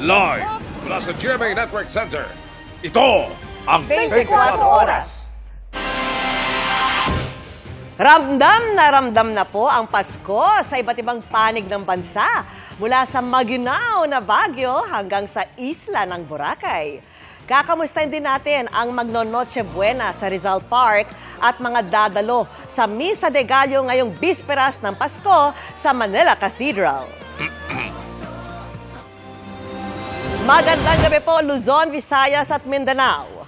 Live mula sa GMA Network Center, ito ang 24 oras. Ramdam na po ang Pasko sa iba't ibang panig ng bansa. Mula sa Maguinao na Baguio hanggang sa isla ng Boracay. Kakamustahin din natin ang Magnonoche Buena sa Rizal Park at mga dadalo sa Misa de Gallo ngayong bisperas ng Pasko sa Manila Cathedral. Magandang gabi po, Luzon, Visayas at Mindanao.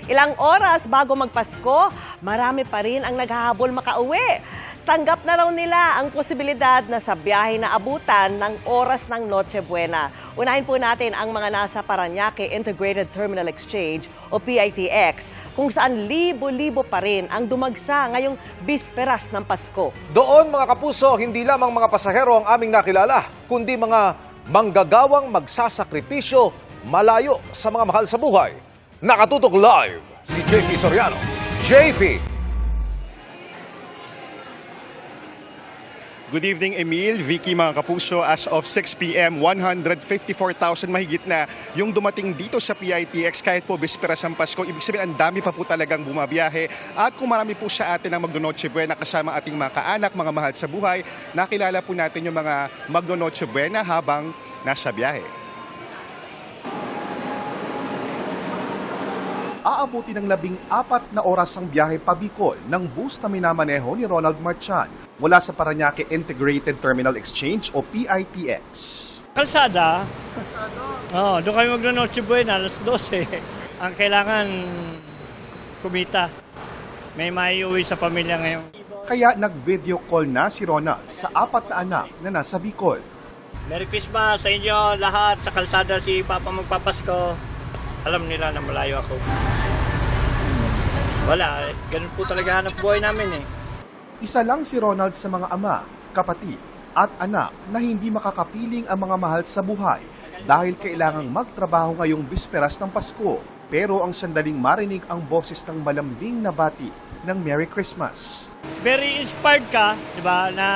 Ilang oras bago magpasko, marami pa rin ang naghahabol makauwi. Tanggap na raw nila ang posibilidad na sa biyahe na abutan ng oras ng Noche Buena. Unahin po natin ang mga nasa Parañaque Integrated Terminal Exchange o PITX, kung saan libo-libo pa rin ang dumagsa ngayong bisperas ng Pasko. Doon mga kapuso, hindi lamang mga pasahero ang aming nakilala, kundi mga manggagawang magsasakripisyo malayo sa mga mahal sa buhay. Nakatutok live si JP Soriano. JP! Good evening, Emil, Vicky, mga kapuso. As of 6 p.m., 154,000 mahigit na yung dumating dito sa PITX kahit po bisperas ng Pasko. Ibig sabihin, ang dami pa po talagang bumabiyahe. At kung marami po sa atin ang Magnonoche Buena kasama ating mga kaanak, mga mahal sa buhay, nakilala po natin yung mga Magnonoche Buena habang nasa biyahe. Aabuti ng 14 na oras ang biyahe pa Bicol ng bus na minamaneho ni Ronald Marchan mula sa Parañaque Integrated Terminal Exchange o PITX. Kalsada. Oo, doon kami magno-Noche Buena, alas 12. Ang kailangan kumita. May maiuwi sa pamilya ngayon. Kaya nag-video call na si Ronald sa 4 na anak na nasa Bicol. Merry Christmas sa inyo lahat. Sa kalsada si Papa magpapasko. Alam nila na malayo ako. Wala, ganun po talaga hanap buhay namin eh. Isa lang si Ronald sa mga ama, kapatid at anak na hindi makakapiling ang mga mahal sa buhay dahil kailangang magtrabaho ngayong bisperas ng Pasko. Pero ang sandaling marinig ang boses ng malambing na bati ng Merry Christmas. Very inspired ka, di ba, na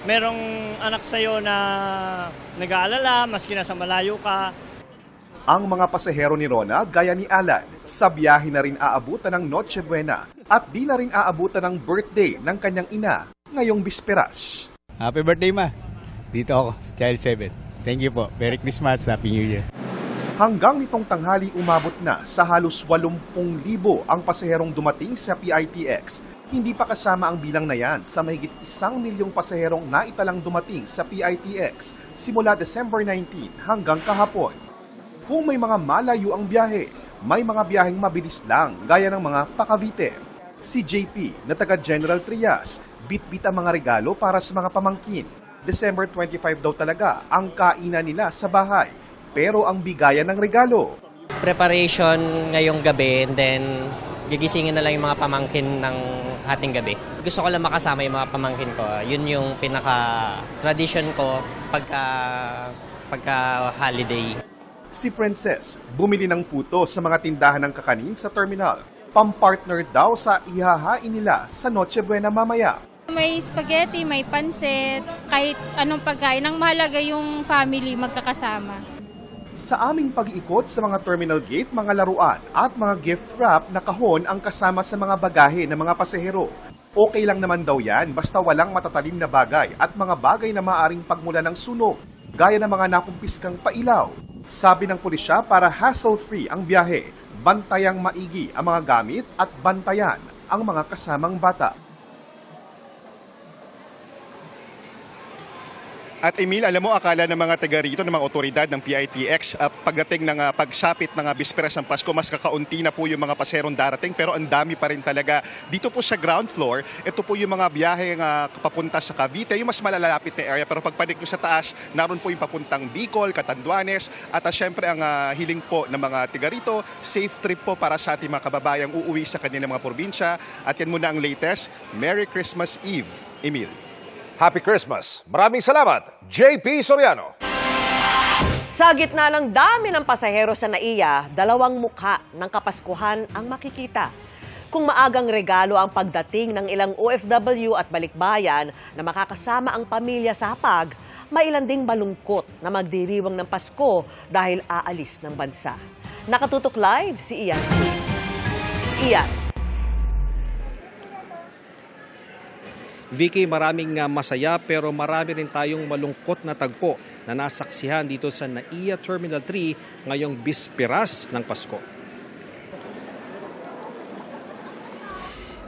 merong anak sa'yo na nag-aalala, maski nasa malayo ka. Ang mga pasahero ni Ronald, gaya ni Alan, sa biyahe na rin aabutan ng Noche Buena at di na rin aabutan ng birthday ng kanyang ina ngayong bisperas. Happy birthday, Ma. Dito ako, sa Child 7. Thank you po. Merry Christmas. Happy New Year. Hanggang nitong tanghali umabot na sa halos 80,000 ang pasaherong dumating sa PITX. Hindi pa kasama ang bilang na yan sa mahigit 1 milyong pasaherong naitalang dumating sa PITX simula December 19 hanggang kahapon. Kung may mga malayo ang biyahe, may mga biyaheng mabilis lang gaya ng mga pa-Cavite. Si JP na taga General Trias, bit-bit ang mga regalo para sa mga pamangkin. December 25 daw talaga ang kainan nila sa bahay, pero ang bigayan ng regalo. Preparation ngayong gabi and then gigisingin na lang yung mga pamangkin ng ating gabi. Gusto ko lang makasama yung mga pamangkin ko. Yun yung pinaka-tradition ko pagka-holiday. Si Princess, bumili ng puto sa mga tindahan ng kakanin sa terminal. Pampartner daw sa ihahain nila sa Noche Buena mamaya. May spaghetti, may pansit, kahit anong pagkain. Ang mahalaga yung family magkakasama. Sa aming pag-iikot sa mga terminal gate, mga laruan at mga gift wrap na kahon ang kasama sa mga bagahe ng mga pasahero. Okay lang naman daw yan basta walang matatalim na bagay at mga bagay na maaaring pagmula ng sunog, gaya ng mga nakumpiskang pailaw. Sabi ng pulisya para hassle-free ang biyahe, bantayang maigi ang mga gamit at bantayan ang mga kasamang bata. At Emil, alam mo, akala ng mga taga rito, ng mga otoridad ng PITX, pagdating ng pagsapit ng bisperas ng Pasko, mas kakaunti na po yung mga paserong darating, pero ang dami pa rin talaga. Dito po sa ground floor, ito po yung mga biyahe papunta sa Cavite, yung mas malalapit na area. Pero pagpanik nyo sa taas, naroon po yung papuntang Bicol, Catanduanes, at syempre ang hiling po ng mga taga rito, safe trip po para sa ating mga kababayang uuwi sa kanilang mga probinsya. At yan muna ang latest. Merry Christmas Eve, Emil. Happy Christmas. Maraming salamat, JP Soriano. Sa gitna ng dami ng pasahero sa NAIA, dalawang mukha ng Kapaskuhan ang makikita. Kung maagang regalo ang pagdating ng ilang OFW at balikbayan na makakasama ang pamilya sa hapag, May ilan ding malungkot na magdiriwang ng Pasko dahil aalis ng bansa. Nakatutok live si Ian Cruz. Ian. Vicky, maraming masaya pero marami rin tayong malungkot na tagpo na nasaksihan dito sa NAIA Terminal 3 ngayong bisperas ng Pasko.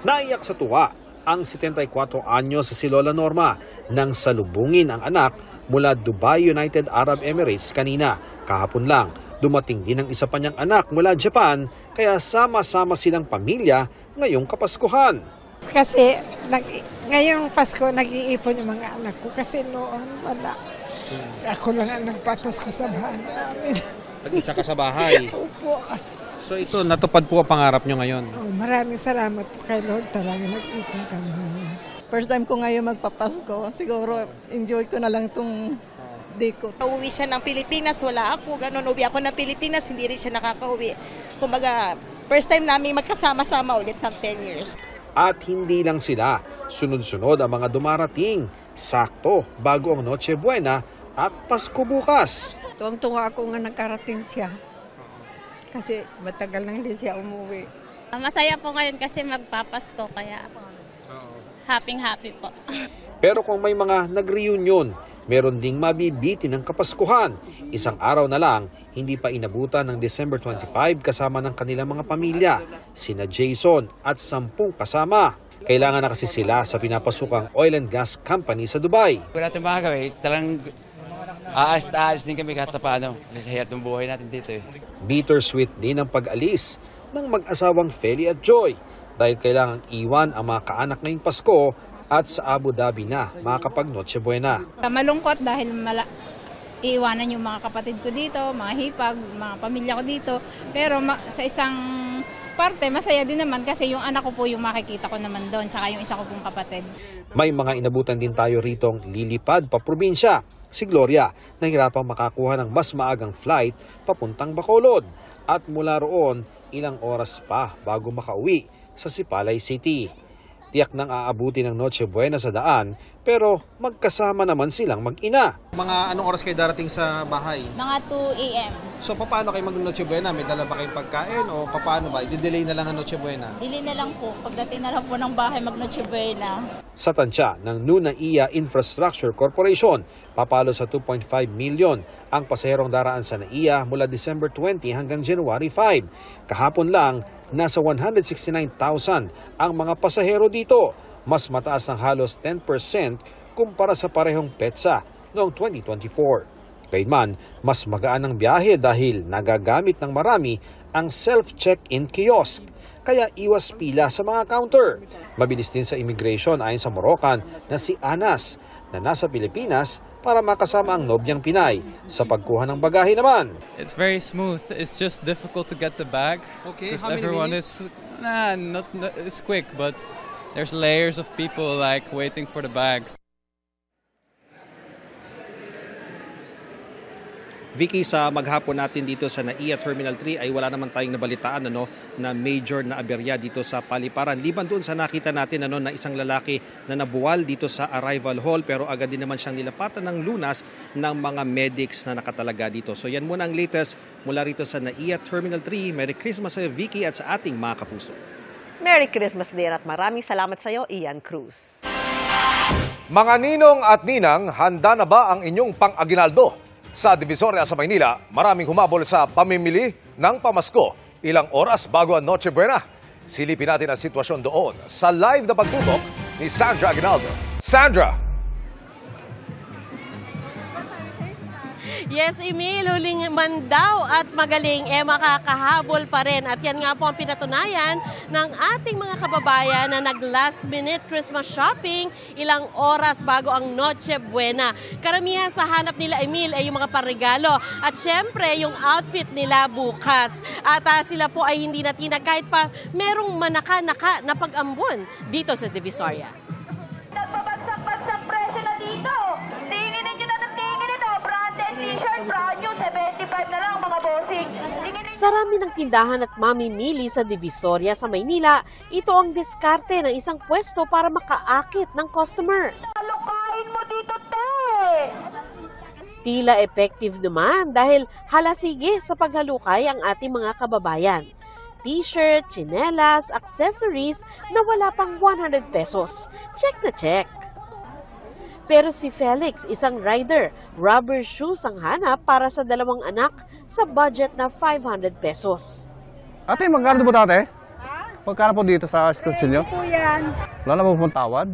Naiyak sa tuwa ang 74 anyos sa si Lola Norma nang salubungin ang anak mula Dubai, United Arab Emirates kanina. Kahapon lang, dumating din ang isa pa niyang anak mula Japan kaya sama-sama silang pamilya ngayong Kapaskuhan. Kasi ngayong Pasko nag-iipon yung mga anak ko kasi noon wala. Ako lang ang nagpapasko sa bahay namin. Nag-isa ka sa bahay. Opo. So ito, natupad po ang pangarap nyo ngayon. Oh, maraming salamat po kay Lord talaga nag-iipon kami. First time ko ngayon magpapasko. Siguro enjoy ko na lang itong day ko. Uwi siya ng Pilipinas, wala ako. Ganun, uwi ako ng Pilipinas, hindi rin siya nakaka-uwi. Kumbaga, first time namin magkasama-sama ulit ng 10 years. At hindi lang sila, sunod-sunod ang mga dumarating. Sakto bago ang Noche Buena at Pasko bukas. Tuwang-tuwa ako nga nakarating siya. Kasi matagal lang din siya umuwi. Masaya po ngayon kasi magpapasko, kaya happy po. Pero kung may mga nag-reunion, meron ding mabibiti ng Kapaskuhan. Isang araw na lang, hindi pa inabutan ng December 25 kasama ng kanilang mga pamilya, sina Jason at 10 kasama. Kailangan na kasi sila sa pinapasukang oil and gas company sa Dubai. Wala tayong makakawin, talang aalis din kami kahit na paano. Kasi sa hirap ng buhay natin dito eh. Bittersweet din ang pag-alis ng mag-asawang Feli at Joy dahil kailangang iwan ang mga kaanak ngayong Pasko at sa Abu Dhabi na makakapag Noche Buena. Malungkot dahil iiwanan yung mga kapatid ko dito, mga hipag, mga pamilya ko dito. Pero sa isang parte, masaya din naman kasi yung anak ko po yung makikita ko naman doon, tsaka yung isa ko pong kapatid. May mga inabutan din tayo ritong lilipad pa probinsya. Si Gloria, nahirapang makakuha ng mas maagang flight papuntang Bacolod. At mula roon, ilang oras pa bago makauwi sa Sipalay City. Tiyak nang aabuti ng Noche Buena sa daan, pero magkasama naman silang mag-ina. Mga anong oras kayo darating sa bahay? Mga 2 a.m. So paano kayo mag-Noche Buena? May dala ba kayong pagkain o paano ba? I-delay na lang ang Noche Buena? Dili na lang po. Pagdating na lang po ng bahay, mag-Noche Buena. Sa tansya ng NAIA Infrastructure Corporation, papalo sa 2.5 million ang pasaherong daraan sa NAIA mula December 20 hanggang January 5. Kahapon lang, nasa 169,000 ang mga pasahero dito. Mas mataas ng halos 10% kumpara sa parehong petsa noong 2024. Gayunman, mas magaan ang biyahe dahil nagagamit ng marami ang self-check-in kiosk. Kaya iwas pila sa mga counter. Mabilis din sa immigration ayon sa Moroccan na si Anas na nasa Pilipinas para makasama ang nobyang Pinay. Sa pagkuha ng bagahe naman, it's very smooth. It's just difficult to get the bag. Okay, because how many everyone minutes? it's quick, but there's layers of people like waiting for the bags. Vicky, sa maghapon natin dito sa NAIA Terminal 3 ay wala naman tayong nabalitaan na major na aberya dito sa paliparan. Liban doon sa nakita natin na isang lalaki na nabuwal dito sa arrival hall pero agad din naman siyang nilapatan ng lunas ng mga medics na nakatalaga dito. So yan muna ang latest mula rito sa NAIA Terminal 3. Merry Christmas sa Vicky at sa ating mga kapuso. Merry Christmas din at maraming salamat sa iyo, Ian Cruz. mga ninong at ninang, handa na ba ang inyong pang-aginaldo? Sa Divisoria sa Maynila, maraming humabol sa pamimili ng pamasko. Ilang oras bago ang Noche Buena. Silipin natin ang sitwasyon doon sa live na pagtutok ni Sandra Aguinaldo. Sandra! Yes, Emil, huling man daw at magaling, makakahabol pa rin. At yan nga po ang pinatunayan ng ating mga kababayan na nag-last minute Christmas shopping ilang oras bago ang Noche Buena. Karamihan sa hanap nila, Emil, ay yung mga parregalo. At syempre, yung outfit nila bukas. At sila po ay hindi natinag kahit pa merong manaka-naka na pag-ambon dito sa Divisoria. Nagbabagsak-bagsak presyo na dito. Tingin ninyo na ng tingin ito. Branded t-shirt, brand new, 75 na lang mga bossing. Sa rami ng tindahan at mamimili sa Divisoria sa Maynila, ito ang diskarte ng isang pwesto para makaakit ng customer. Alukain mo dito, te! Tila effective naman dahil halasige sa paghalukay ang ating mga kababayan. T-shirt, tsinelas, accessories na wala pang 100 pesos. Check na check. Pero si Felix, isang rider, rubber shoes ang hanap para sa 2 anak sa budget na 500 pesos. Ate, magkano po tate? Magkano po dito sa excursion nyo? Po yan. Wala na po pong tawad?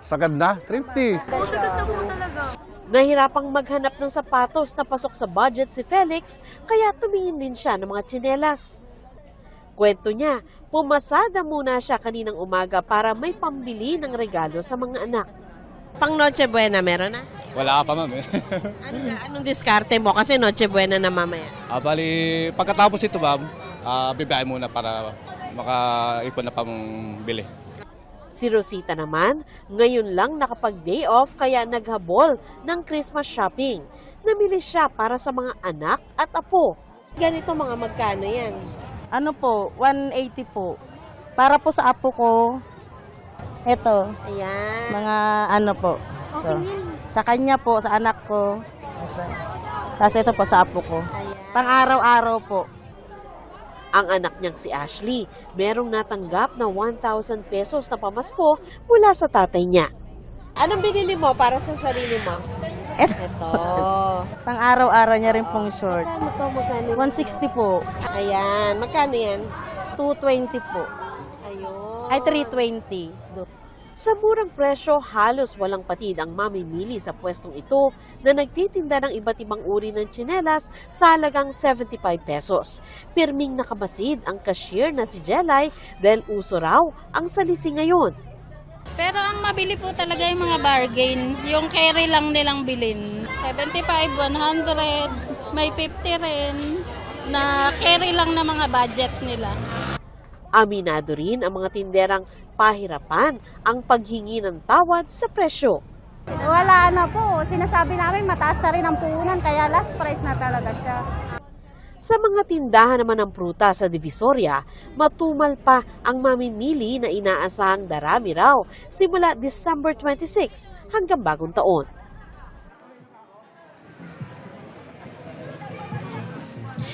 Sagad na, 350. Sagad na po talaga. Nahirapang maghanap ng sapatos na pasok sa budget si Felix, kaya tumingin din siya ng mga tsinelas. Kwento niya, pumasada muna siya kaninang umaga para may pambili ng regalo sa mga anak. Pang Noche Buena, meron na? Wala pa, ma'am. Anong diskarte mo? Kasi Noche Buena na mamaya. Bali, pagkatapos ito, ma'am, bibiyahe muna para makaipon na pambili. Si Rosita naman, ngayon lang nakapag-day off kaya naghabol ng Christmas shopping. Namili siya para sa mga anak at apo. Ganito mga magkano yan? Ano po, 180 po. Para po sa apo ko, eto. Ayan. Mga ano po. Okay. Sa kanya po, sa anak ko. Tapos ito po sa apo ko. Pang araw-araw po. Ang anak niyang si Ashley, merong natanggap na 1,000 pesos na pamasko mula sa tatay niya. Anong binili mo para sa sarili mo? Ito. Pang araw-araw niya rin pong shorts. Magkano? 160 po. Ayan. Magkano yan? 220 po. Ayun. Ay, 320. Sa murang presyo, halos walang patid ang mamimili sa pwestong ito na nagtitinda ng iba't ibang uri ng tsinelas sa halagang 75 pesos. Pirming nakamasid ang cashier na si Jelay dahil uso raw ang salisi ngayon. Pero ang mabili po talaga yung mga bargain, yung carry lang nilang bilhin. 75, 100, may 50 rin na carry lang na mga budget nila. Aminado rin ang mga tinderang pahirapan ang paghingi ng tawad sa presyo. Wala na po. Sinasabi namin mataas na rin ang puhunan kaya last price na talaga siya. Sa mga tindahan naman ng prutas sa Divisoria, matumal pa ang mamimili na inaasahang darami raw simula December 26 hanggang bagong taon.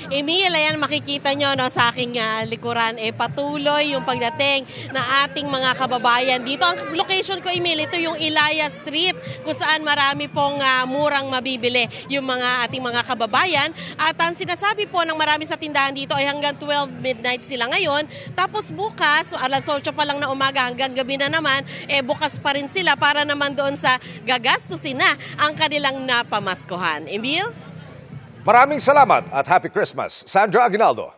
Emil, ayan makikita nyo no, sa aking likuran, patuloy yung pagdating na ating mga kababayan dito. Ang location ko, Emil, ito yung Ilaya Street kung saan marami pong murang mabibili yung mga ating mga kababayan. At ang sinasabi po ng marami sa tindahan dito ay hanggang 12 midnight sila ngayon. Tapos bukas, alas 8 pa lang na umaga hanggang gabi na naman, bukas pa rin sila para naman doon sa gagastusin na ang kanilang napamaskuhan. Emil? Maraming salamat at Happy Christmas, Sandra Aguinaldo.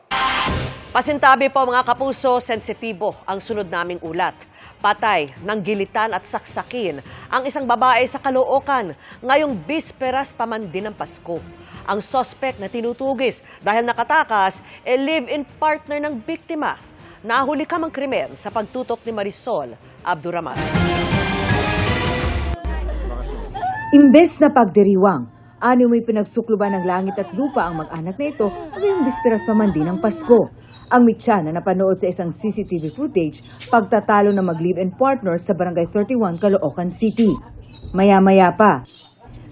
Pasintabi po mga kapuso, sensitibo ang sunod naming ulat. Patay ng gilitan at saksakin ang isang babae sa Caloocan ngayong bisperas pa man din ng Pasko. Ang suspect na tinutugis dahil nakatakas, live-in partner ng biktima. Nahuli kamang krimen sa pagtutok ni Marisol Abdurrahman. Imbes na pagdiriwang, may pinagsukluban ng langit at lupa ang mag-anak na ito ngayong bisperas pa man din ng Pasko. Ang mitya na napanood sa isang CCTV footage, pagtatalo ng mag-live-in partner sa Barangay 31, Caloocan City. Maya-maya pa,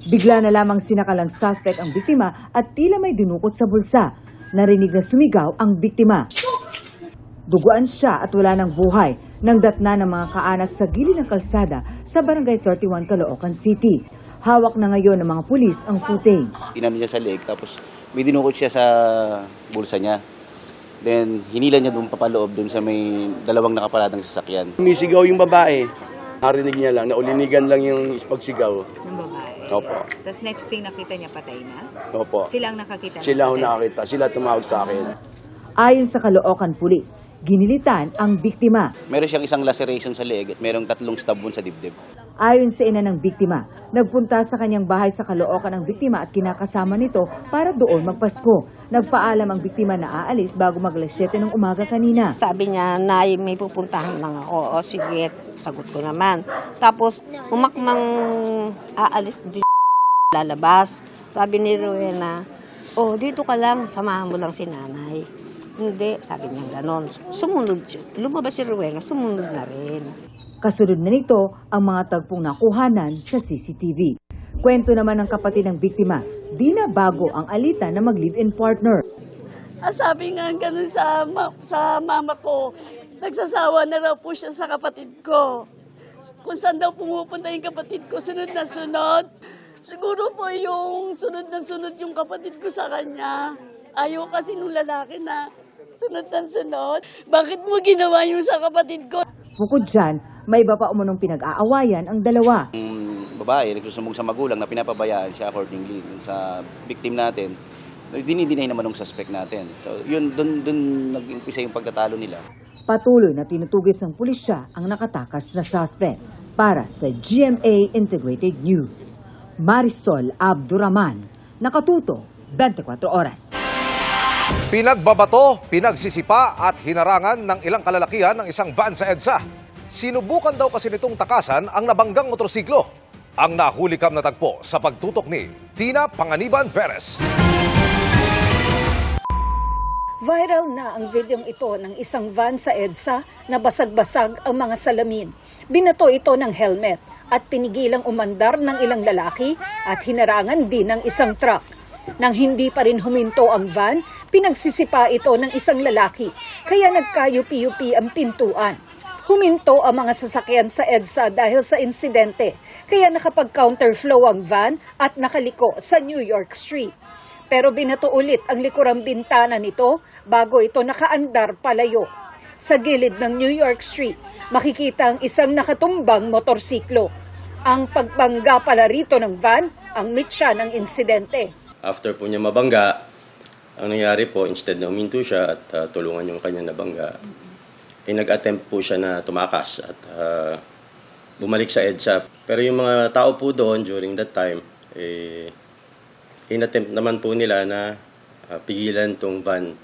bigla na lamang sinakalang suspect ang biktima at tila may dinukot sa bulsa. Narinig na sumigaw ang biktima. Duguan siya at wala ng buhay nang datna ng mga kaanak sa gilid ng kalsada sa Barangay 31, Caloocan City. Hawak na ngayon ng mga pulis ang footage. Inano niya sa leeg, tapos may dinukot siya sa bulsa niya. Then, hinila niya doon papaloob doon sa may dalawang nakaparadang sasakyan. Umisigaw yung babae. Narinig niya lang, naulinigan lang yung pagsigaw. Ng babae? Opo. Tapos next thing nakita niya patay na? Opo. Sila ang nakakita? Sila ang nakakita. Sila tumawag sa akin. Ayon sa Caloocan Police, ginilitan ang biktima. Meron siyang isang laceration sa leeg at merong 3 stab wound sa dibdib. Ayon sa ina ng biktima, nagpunta sa kanyang bahay sa Caloocan ang biktima at kinakasama nito para doon magpasko. Nagpaalam ang biktima na aalis bago mag-alas 7 ng umaga kanina. Sabi niya, Nay, may pupuntahan lang ako. O sige, sagot ko naman. Tapos, umakmang aalis di lalabas. Sabi ni Rowena, dito ka lang, samahan mo lang si nanay. Hindi, sabi niya ganon. Sumunod siya. Lumabas si Rowena, sumunod na rin. Kasunod na nito ang mga tagpong nakuhanan sa CCTV. Kwento naman ng kapatid ng biktima, di na bago ang alitan na mag-live-in partner. Sabi nga ganun sa mama ko, nagsasawa na raw po siya sa kapatid ko. Kung saan daw pumupunta yung kapatid ko, sunod na sunod. Siguro po yung sunod na sunod yung kapatid ko sa kanya. Ayaw kasi nung lalaki na sunod na sunod. Bakit mo ginawa yung sa kapatid ko? Bukod dyan, may iba pa umunong pinag-aawayan ang dalawa. Babae, nagsusumbong sa magulang na pinapabayaan siya accordingly sa victim natin. Dinidinay naman ng suspect natin. So, yun, doon nag-umpisa yung pagtatalo nila. Patuloy na tinutugis ng pulisya ang nakatakas na suspect. Para sa GMA Integrated News, Marisol Abduraman, nakatuto 24 oras. Pinagbabato, pinagsisipa at hinarangan ng ilang kalalakihan ng isang van sa EDSA. Sinubukan daw kasi nitong takasan ang nabanggang motorsiklo. Ang nahulikam na tagpo sa pagtutok ni Tina Panganiban Perez. Viral na ang videong ito ng isang van sa EDSA na basag-basag ang mga salamin. Binato ito ng helmet at pinigilang umandar ng ilang lalaki at hinarangan din ng isang truck. Nang hindi pa rin huminto ang van, pinagsisipa ito ng isang lalaki, kaya nagkayupi-yupi ang pintuan. Huminto ang mga sasakyan sa EDSA dahil sa insidente, kaya nakapag-counterflow ang van at nakaliko sa New York Street. Pero binato ulit ang likurang bintana nito bago ito nakaandar palayo. Sa gilid ng New York Street, makikita ang isang nakatumbang motorsiklo. Ang pagbangga pala rito ng van ang mitsa ng insidente. After po niya mabangga, ang nangyari po, instead na huminto siya at tulungan yung kanyang nabangga, nag-attempt po siya na tumakas at bumalik sa EDSA. Pero yung mga tao po doon during that time, inattempt naman po nila na pigilan tong van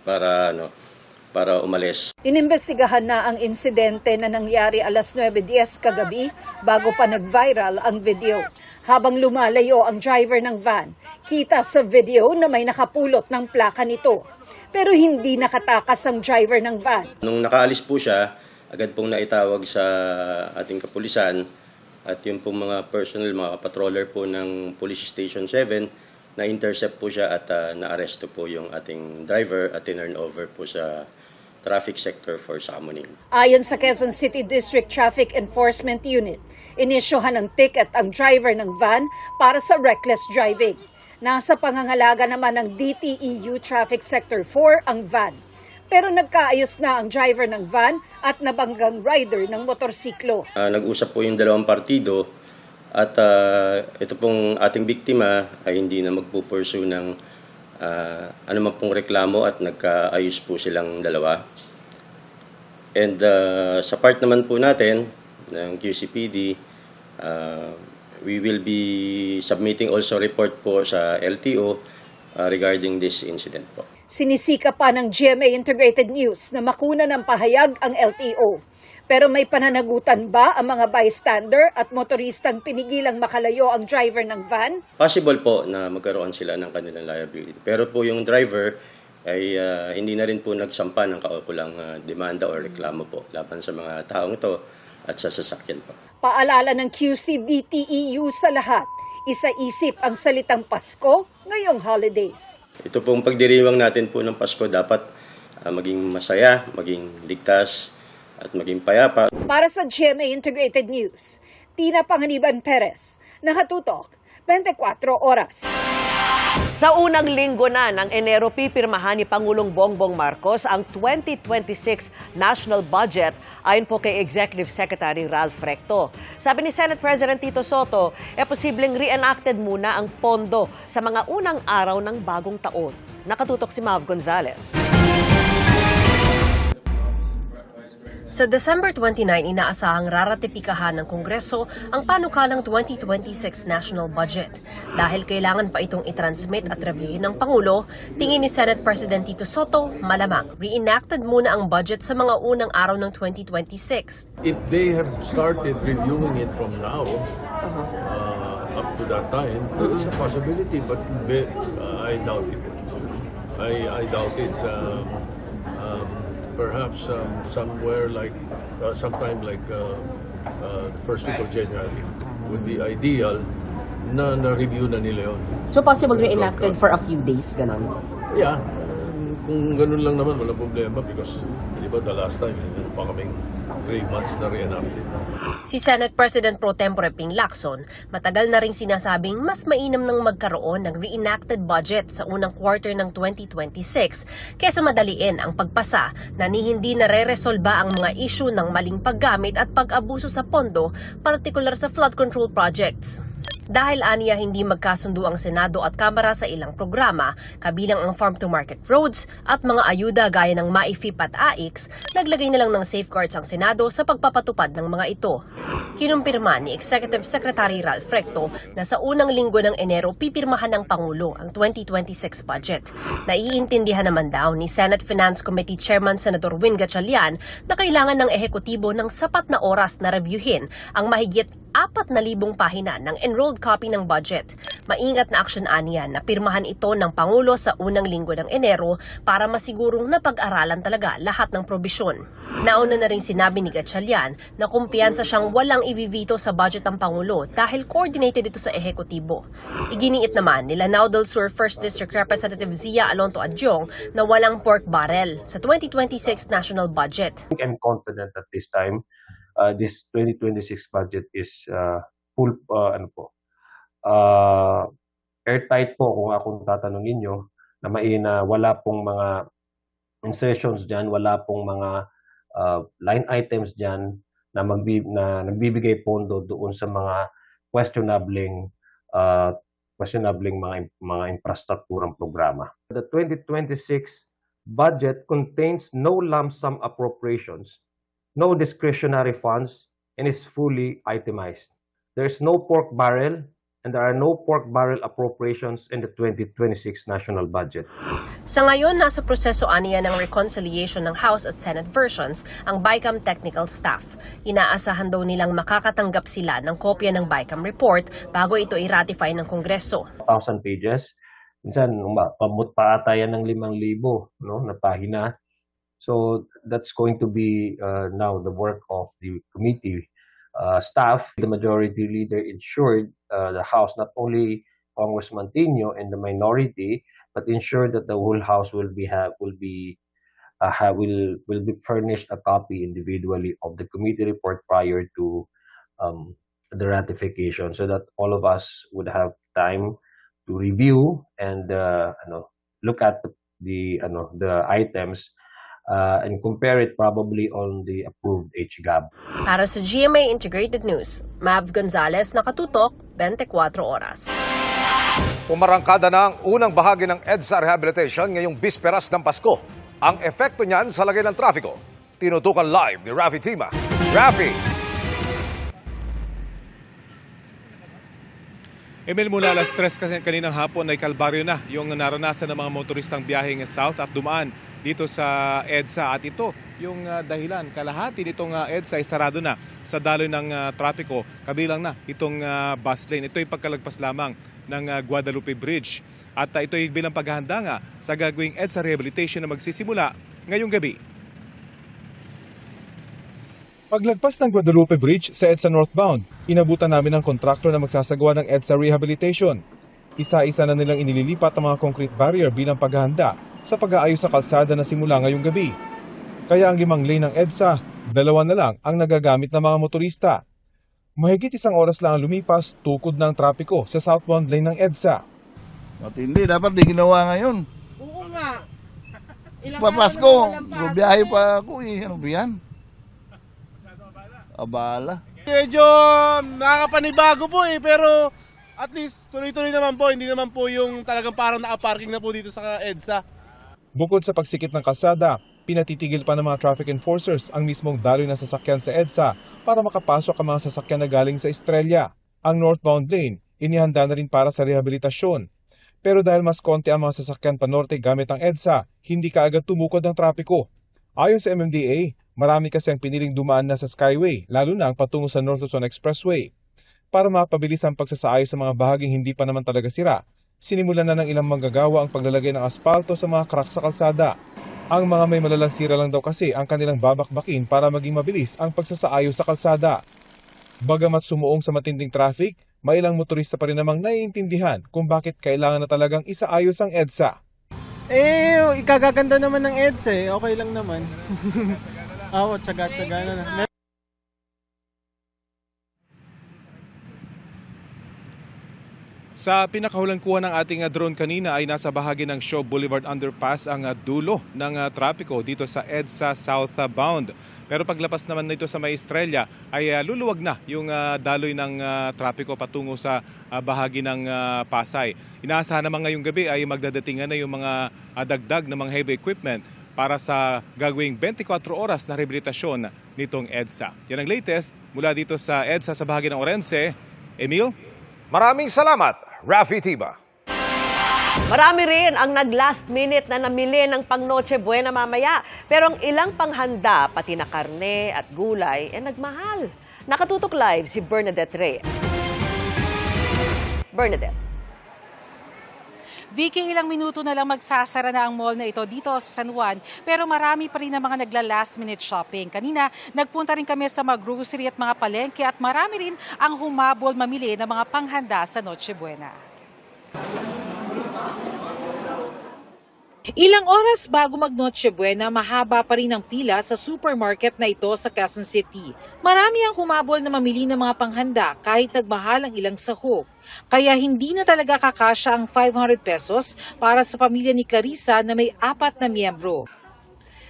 para umalis. Inimbestigahan na ang insidente na nangyari alas 9:10 kagabi bago pa nag-viral ang video. Habang lumalayo ang driver ng van, kita sa video na may nakapulot ng plaka nito. Pero hindi nakatakas ang driver ng van. Nung nakaalis po siya, agad pong naitawag sa ating kapulisan at yung pong mga personnel, mga patroller po ng Police Station 7, na-intercept po siya at na-aresto po yung ating driver at tinurn over po sa traffic sector for summoning. Ayon sa Quezon City District Traffic Enforcement Unit, inisyuhan ng ticket ang driver ng van para sa reckless driving. Nasa pangangalaga naman ng DTEU Traffic Sector 4 ang van. Pero nagkaayos na ang driver ng van at nabanggang rider ng motorsiklo. Nag-usap po yung dalawang partido at ito pong ating biktima ay hindi na magpupursue ng anuman pong reklamo at nagkaayos po silang dalawa. And sa part naman po natin ng QCPD, we will be submitting also report po sa LTO regarding this incident po. Sinisika pa ng GMA Integrated News na makuna ng pahayag ang LTO. Pero may pananagutan ba ang mga bystander at motoristang pinigilang makalayo ang driver ng van? Possible po na magkaroon sila ng kanilang liability. Pero po yung driver ay hindi na rin po nagsampa ng kaukulang demanda o reklamo po laban sa mga taong ito at sa sasakyan po. Paalala ng QCDTEU sa lahat, isa-isip ang salitang Pasko ngayong holidays. Ito pong pagdiriwang natin po ng Pasko dapat maging masaya, maging ligtas at maging payapa. Para sa GMA Integrated News, Tina Panganiban Perez, nakatutok 24 oras. Sa unang linggo na ng Enero, pipirmahan ni Pangulong Bongbong Marcos ang 2026 National Budget ayon po kay Executive Secretary Ralph Recto. Sabi ni Senate President Tito Soto, posibleng reenacted muna ang pondo sa mga unang araw ng bagong taon. Nakatutok si Mav Gonzalez. Sa December 29, inaasahang raratipikahan ng Kongreso ang panukalang 2026 National Budget. Dahil kailangan pa itong i-transmit at reviewin ng Pangulo, tingin ni Senate President Tito Soto, malamang reenacted muna ang budget sa mga unang araw ng 2026. If they have started reviewing it from now, up to that time, there is a possibility, but I doubt it. I doubt it. Perhaps somewhere like sometime like the first week of January would be ideal na-review na nila yun. So possible reenacted for a few days, ganon? Yeah. Kung ganun lang naman, wala problema because, di ba, the last time, hindi pa kaming 3 months na reenacted. Si Senate President Pro Tempore Ping Lacson, matagal na ring sinasabing mas mainam nang magkaroon ng reenacted budget sa unang quarter ng 2026 kaysa madaliin ang pagpasa na hindi nare-resolba ang mga issue ng maling paggamit at pag-abuso sa pondo, partikular sa flood control projects. Dahil aniya hindi magkasundo ang Senado at Kamara sa ilang programa, kabilang ang farm-to-market roads at mga ayuda gaya ng MAIFIP at AIX, naglagay na lang ng safeguards ang Senado sa pagpapatupad ng mga ito. Kinumpirma ni Executive Secretary Ralph Recto na sa unang linggo ng Enero pipirmahan ng Pangulo ang 2026 budget. Naiintindihan naman daw ni Senate Finance Committee Chairman Senator Win Gatchalian na kailangan ng ehekutibo ng sapat na oras na reviewin ang mahigit 4,000 pahina ng enrolled copy ng budget. Maingat na aksyon aniya na pirmahan ito ng Pangulo sa unang linggo ng Enero para masigurong napag-aralan talaga lahat ng probisyon. Nauna na rin sinabi ni Gatchalian na kumpiyansa siyang walang i-veto sa budget ng Pangulo dahil coordinated ito sa ehekutibo. Iginiit naman nila Lanao del Sur 1st District Representative Zia Alonto Adjong na walang pork barrel sa 2026 national budget. I'm confident at this time this 2026 budget is full airtight po kung akong tatanungin nyo na wala pong mga insertions dyan, wala pong mga line items dyan na nagbibigay pondo doon sa mga questionabling mga infrastrukturang programa. The 2026 budget contains no lump sum appropriations, no discretionary funds, and is fully itemized. There's no pork barrel, and there are no pork barrel appropriations in the 2026 national budget. Sa ngayon, nasa proseso aniya ng reconciliation ng House at Senate versions ang BICAM technical staff. Inaasahan daw nilang makakatanggap sila ng kopya ng BICAM report bago ito i-ratify ng Kongreso. 1,000 pages. Minsan, pamut pa ata yan ng 5,000 na pahina. So that's going to be now the work of the committee staff. The majority leader ensured the House, not only Congressman Tino and the minority, but ensured that the whole House will be furnished a copy individually of the committee report prior to the ratification, so that all of us would have time to review and look at the items. And compare it probably on the approved HGAB. Para sa GMA Integrated News, Mav Gonzalez, nakatutok, 24 oras. Umarangkada na ang unang bahagi ng EDSA rehabilitation ngayong bisperas ng Pasko. Ang epekto niyan sa lagay ng trafiko. Tinutukan live ni Rafi Tima. Rafi! Emil, mula alas 3 kasi kaninang hapon ay kalbaryo na yung naranasan ng mga motoristang biyaheng south at dumaan dito sa EDSA. At ito yung dahilan, kalahati nitong EDSA ay sarado na sa daloy ng trapiko, kabilang na itong bus lane. Ito ay pagkalagpas lamang ng Guadalupe Bridge. At ito ay bilang paghahanda nga sa gagawing EDSA rehabilitation na magsisimula ngayong gabi. Paglagpas ng Guadalupe Bridge sa EDSA northbound, inabutan namin ang kontraktor na magsasagawa ng EDSA rehabilitation. Isa-isa na nilang inililipat ang mga concrete barrier bilang paghahanda sa pag-aayos sa kalsada na simula ngayong gabi. Kaya ang 5 lane ng EDSA, 2 na lang ang nagagamit ng mga motorista. Mahigit 1 oras lang ang lumipas tukod ng trapiko sa southbound lane ng EDSA. Matindi, dapat di ginawa ngayon. Oo nga. Papasko, biyahe pa ako eh. Ano ba yan? Abala. Medyo nakakapanibago po pero at least tuloy-tuloy naman po, hindi naman po yung talagang parang naka-parking na po dito sa EDSA. Bukod sa pagsikip ng kalsada, pinatitigil pa ng mga traffic enforcers ang mismong daloy ng sasakyan sa EDSA para makapasok ang mga sasakyan na galing sa Estrella. Ang northbound lane, inihanda na rin para sa rehabilitasyon. Pero dahil mas konti ang mga sasakyan pa norte gamit ang EDSA, hindi kaagad tumukod ang trapiko. Ayon sa MMDA, marami kasi ang piniling dumaan na sa Skyway, lalo na ang patungo sa North Luzon Expressway. Para mapabilis ang pagsasaayos sa mga bahaging hindi pa naman talaga sira, sinimulan na ng ilang manggagawa ang paglalagay ng aspalto sa mga crack sa kalsada. Ang mga may malalang sira lang daw kasi ang kanilang babakbakin para maging mabilis ang pagsasaayos sa kalsada. Bagamat sumuong sa matinding traffic, may ilang motorista pa rin namang naiintindihan kung bakit kailangan na talagang isaayos ang EDSA. Ikagaganda naman ng EDSA, okay lang naman. Tsaga-tsaga na. Sa pinakahulang kuha ng ating drone kanina ay nasa bahagi ng Shaw Boulevard Underpass ang dulo ng trapiko dito sa EDSA southbound. Pero paglapas naman nito sa May Estrella ay luluwag na yung daloy ng trapiko patungo sa bahagi ng Pasay. Inaasahan naman ngayong gabi ay magdadatingan na yung mga dagdag na mga heavy equipment para sa gagawing 24 oras na rehabilitasyon nitong EDSA. Yan ang latest mula dito sa EDSA sa bahagi ng Orense. Emil? Maraming salamat, Rafi Tiba. Marami rin ang nag-last minute na namili ng pang Noche Buena mamaya. Pero ang ilang panghanda, pati na karne at gulay, nagmahal. Nakatutok live si Bernadette Reyes. Bernadette. Vicky, ilang minuto na lang magsasara na ang mall na ito dito sa San Juan, pero marami pa rin ang mga nagla-last minute shopping. Kanina, nagpunta rin kami sa mga grocery at mga palengke at marami rin ang humabol mamili ng mga panghanda sa Noche Buena. Ilang oras bago mag-Noche Buena, mahaba pa rin ang pila sa supermarket na ito sa Quezon City. Marami ang humabol na mamili ng mga panghanda kahit nagmahal ang ilang sahog. Kaya hindi na talaga kakasya ang 500 pesos para sa pamilya ni Clarissa na may 4 na miyembro.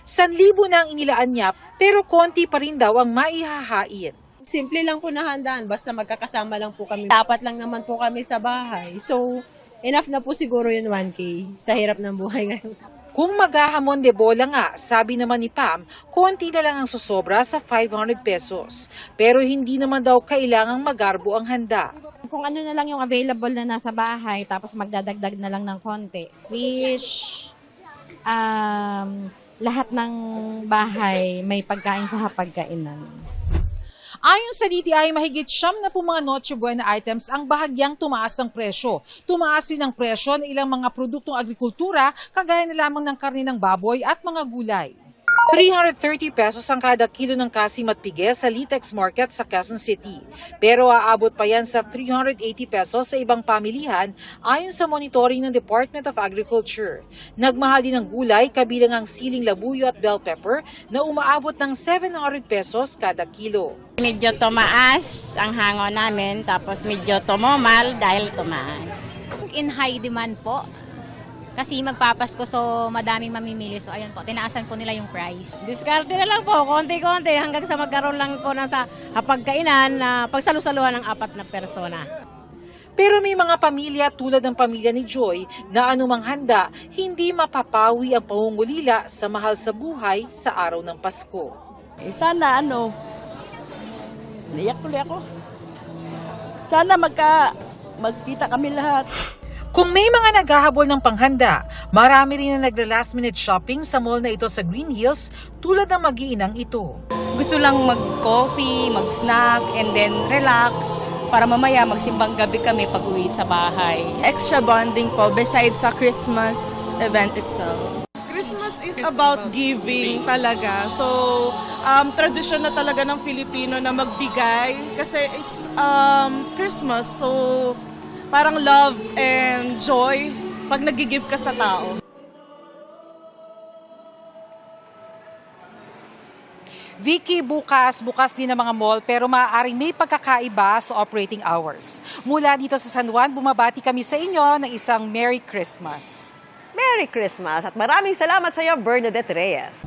1,000 na ang inilaan niya pero konti pa rin daw ang maihahain. Simple lang po na handaan, basta magkakasama lang po kami. 4 lang naman po kami sa bahay. So, enough na po siguro yung 1K sa hirap ng buhay ngayon. Kung maghahamon de bola nga, sabi naman ni Pam, konti na lang ang susobra sa 500 pesos. Pero hindi naman daw kailangang magarbo ang handa. Kung ano na lang yung available na nasa bahay, tapos magdadagdag na lang ng konti. Wish lahat ng bahay may pagkain sa hapagkainan. Ayon sa DTI, mahigit 70 mga Noche Buena items ang bahagyang tumaas ang presyo. Tumaas rin ang presyo ng ilang mga produktong agrikultura, kagaya na lamang ng karne ng baboy at mga gulay. 330 pesos ang kada kilo ng kasim at pige sa Litex Market sa Quezon City. Pero aabot pa yan sa 380 pesos sa ibang pamilihan ayon sa monitoring ng Department of Agriculture. Nagmahal din ang gulay kabilang ang siling labuyo at bell pepper na umaabot ng 700 pesos kada kilo. Medyo tumaas ang hango namin tapos medyo tumomal dahil tumaas. In high demand po. Kasi magpapasko so madaming mamimili. So ayun po, tinaasan po nila yung price. Diskarte na lang po, konti-konti hanggang sa magkaroon lang po ng sa hapagkainan na pagsalusaluhan ng 4 na persona. Pero may mga pamilya tulad ng pamilya ni Joy na anumang handa, hindi mapapawi ang pangungulila sa mahal sa buhay sa araw ng Pasko. Sana naiyak tuloy ako. Sana magkita kami lahat. Kung may mga naghahabol ng panghanda, marami rin na nagla-last minute shopping sa mall na ito sa Green Hills tulad ng mag-iinang ito. Gusto lang mag-coffee, mag-snack, and then relax para mamaya magsimbang gabi kami pag uwi sa bahay. Extra bonding po besides sa Christmas event itself. Christmas is about giving talaga. So, tradisyon na talaga ng Filipino na magbigay kasi it's Christmas. So, parang love and joy pag nag-give ka sa tao. Vicky, bukas din ang mga mall pero maaaring may pagkakaiba sa operating hours. Mula dito sa San Juan, bumabati kami sa inyo ng isang Merry Christmas. Merry Christmas at maraming salamat sa iyo, Bernadette Reyes.